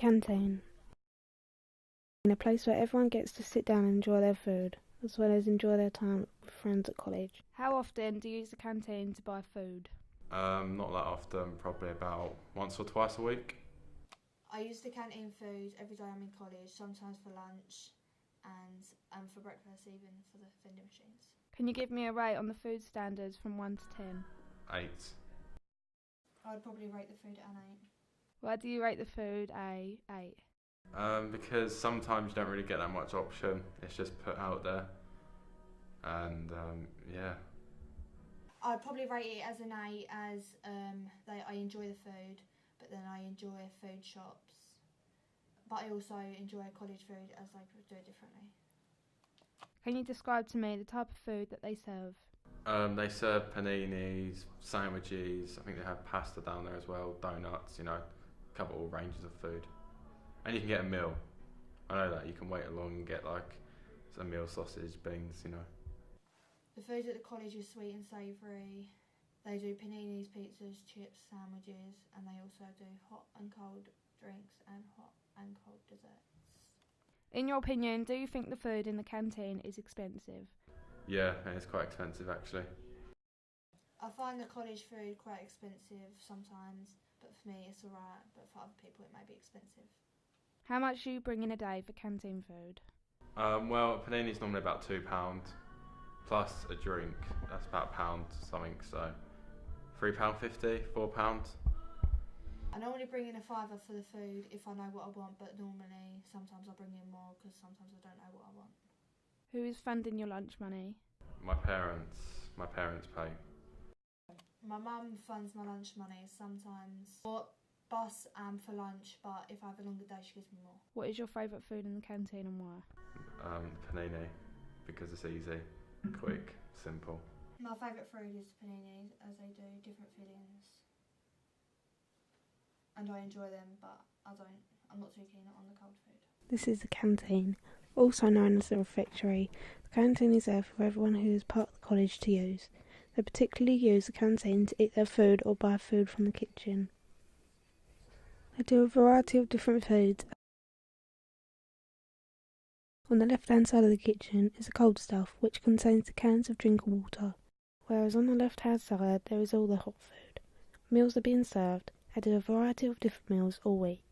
Canteen. In a place where everyone gets to sit down and enjoy their food, as well as enjoy their time with friends at college. How often do you use the canteen to buy food? Not that often, probably about once or twice a week. I use the canteen food every day I'm in college, sometimes for lunch and for breakfast, even for the vending machines. Can you give me a rate on the food standards from 1 to 10? 8. I'd probably rate the food at an 8. Why do you rate the food a 8? Because sometimes you don't really get that much option. It's just put out there. And yeah. I'd probably rate it as an 8 as I enjoy the food, but then I enjoy food shops. But I also enjoy college food as they do it differently. Can you describe to me the type of food that they serve? They serve paninis, sandwiches, I think they have pasta down there as well, donuts, cover all ranges of food. And you can get a meal. I know that, you can wait along and get like some meal, sausage, beans, The food at the college is sweet and savoury. They do paninis, pizzas, chips, sandwiches, and they also do hot and cold drinks and hot and cold desserts. In your opinion, do you think the food in the canteen is expensive? Yeah, it's quite expensive actually. I find the college food quite expensive sometimes, but for me it's alright, but for other people it may be expensive. How much do you bring in a day for canteen food? Well, panini's normally about £2, plus a drink, that's about £1 something, so £3.50, £4. I normally bring in a fiver for the food if I know what I want, but normally sometimes I bring in more because sometimes I don't know what I want. Who is funding your lunch money? My parents pay. My mum funds my lunch money sometimes for bus and for lunch, but if I have a longer day she gives me more. What is your favourite food in the canteen and why? Panini, because it's easy, quick, simple. My favourite food is the paninis as they do different fillings. And I enjoy them, but I'm not too keen on the cold food. This is the canteen, also known as the refectory. The canteen is there for everyone who is part of the college to use. They particularly use the canteen to eat their food or buy food from the kitchen. They do a variety of different foods. On the left-hand side of the kitchen is the cold stuff, which contains the cans of drinking water, whereas on the left-hand side there is all the hot food. Meals are being served. They do a variety of different meals all week.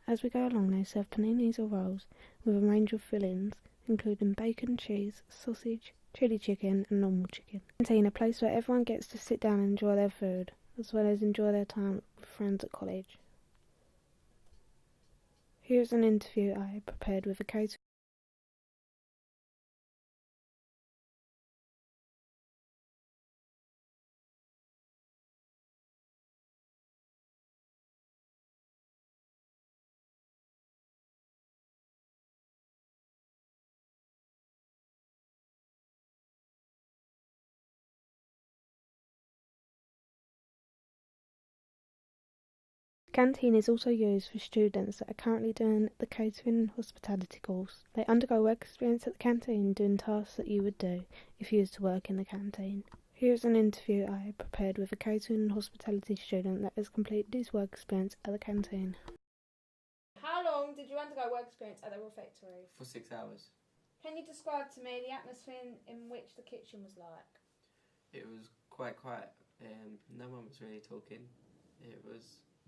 As we go along, they serve paninis or rolls with a range of fillings, including bacon, cheese, sausage, chili chicken and normal chicken. Canteen, a place where everyone gets to sit down and enjoy their food, as well as enjoy their time with friends at college. Here's an interview I prepared with a catering. The canteen is also used for students that are currently doing the catering and hospitality course. They undergo work experience at the canteen doing tasks that you would do if you used to work in the canteen. Here's an interview I prepared with a catering and hospitality student that has completed his work experience at the canteen. How long did you undergo work experience at the refectory? For 6 hours. Can you describe to me the atmosphere in which the kitchen was like? It was quite quiet. No one was really talking.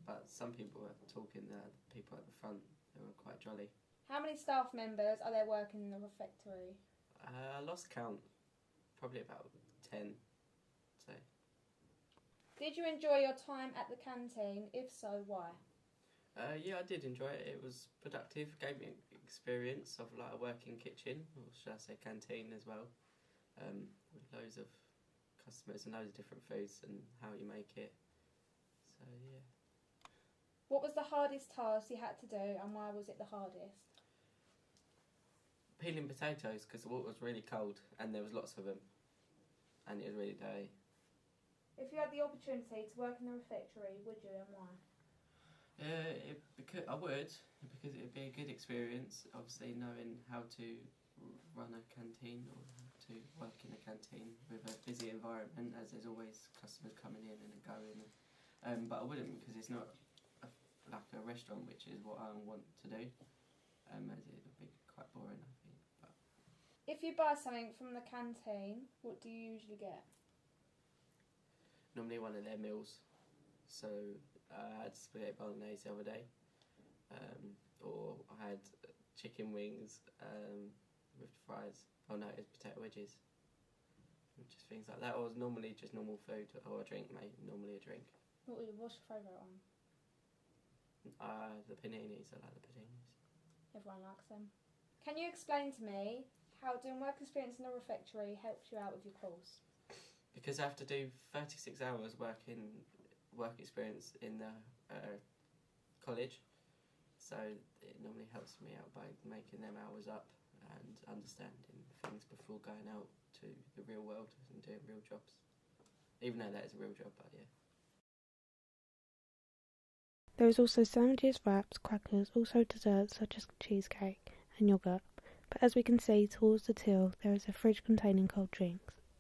But some people were talking, the people at the front, they were quite jolly. How many staff members are there working in the refectory? I lost count, probably about 10, so. Did you enjoy your time at the canteen? If so, why? Yeah, I did enjoy it. It was productive, gave me experience of like a working kitchen, or should I say canteen as well, with loads of customers and loads of different foods and how you make it, so yeah. What was the hardest task you had to do and why was it the hardest? Peeling potatoes because the water was really cold and there was lots of them and it was really dirty. If you had the opportunity to work in the refectory, would you and why? I would, because it would be a good experience, obviously knowing how to run a canteen or how to work in a canteen with a busy environment as there's always customers coming in and going. But I wouldn't because it's not like a restaurant, which is what I want to do. As it would be quite boring, I think. But If you buy something from the canteen, what do you usually get? normally one of their meals. So I had spaghetti bolognese the other day, or I had chicken wings with fries. Oh no, it was potato wedges. Just things like that. Or it was normally just normal food or a drink, mate. Normally a drink. What's your favourite one? The paninis. I like the paninis. Everyone likes them. Can you explain to me how doing work experience in a refectory helps you out with your course? Because I have to do 36 hours work experience in the college, so it normally helps me out by making them hours up and understanding things before going out to the real world and doing real jobs. Even though that is a real job, but yeah. There is also sandwiches, wraps, crackers, also desserts such as cheesecake and yoghurt. But as we can see towards the till, there is a fridge containing cold drinks.